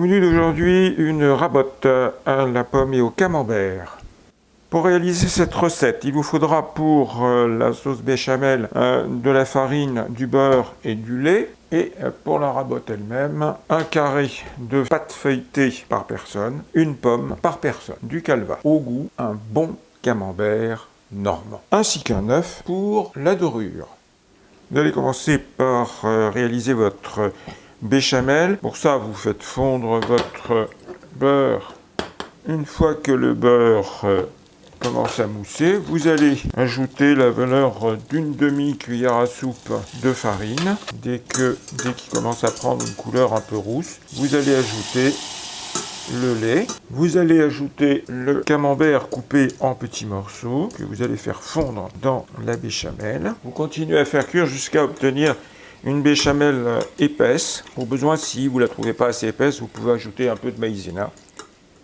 menu d'aujourd'hui, une rabote à la pomme et au camembert. Pour réaliser cette recette, il vous faudra pour la sauce béchamel de la farine, du beurre et du lait. Et pour la rabote elle-même, un carré de pâte feuilletée par personne, une pomme par personne, du calva. Au goût, un bon camembert normand, ainsi qu'un œuf pour la dorure. Vous allez commencer par réaliser votre béchamel. Pour ça, vous faites fondre votre beurre. Une fois que le beurre commence à mousser, vous allez ajouter la valeur d'une demi-cuillère à soupe de farine. Dès qu'il commence à prendre une couleur un peu rousse, vous allez ajouter le lait. Vous allez ajouter le camembert coupé en petits morceaux que vous allez faire fondre dans la béchamel. Vous continuez à faire cuire jusqu'à obtenir une béchamel épaisse. Au besoin, si vous ne la trouvez pas assez épaisse, vous pouvez ajouter un peu de maïzena.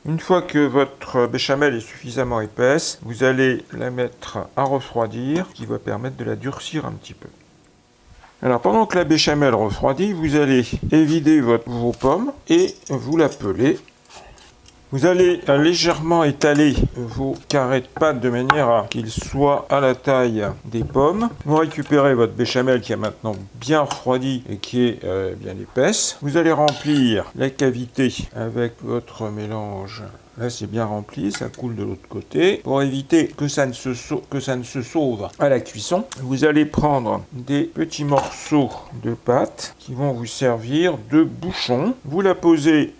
Une fois que votre béchamel est suffisamment épaisse, vous allez la mettre à refroidir, ce qui va permettre de la durcir un petit peu. Alors, pendant que la béchamel refroidit, vous allez évider vos pommes et vous la pelez. Vous allez légèrement étaler vos carrés de pâte de manière à qu'ils soient à la taille des pommes. Vous récupérez votre béchamel qui est maintenant bien refroidi et qui est bien épaisse. Vous allez remplir la cavité avec votre mélange. Là, c'est bien rempli, ça coule de l'autre côté. Pour éviter que ça ne se sauve à la cuisson, vous allez prendre des petits morceaux de pâte qui vont vous servir de bouchon. Vous la posez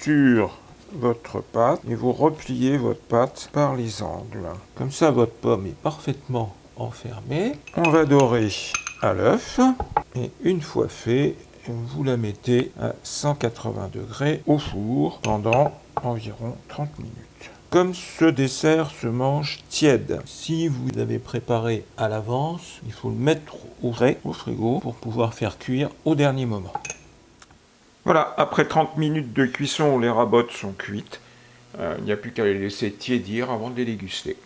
sur votre pâte et vous repliez votre pâte par les angles. Comme ça, votre pomme est parfaitement enfermée. On va dorer à l'œuf et une fois fait, vous la mettez à 180 degrés au four pendant environ 30 minutes. Comme ce dessert se mange tiède, si vous l'avez préparé à l'avance, il faut le mettre au frais, au frigo, pour pouvoir faire cuire au dernier moment. Voilà, après 30 minutes de cuisson où les rabotes sont cuites, il n'y a plus qu'à les laisser tiédir avant de les déguster.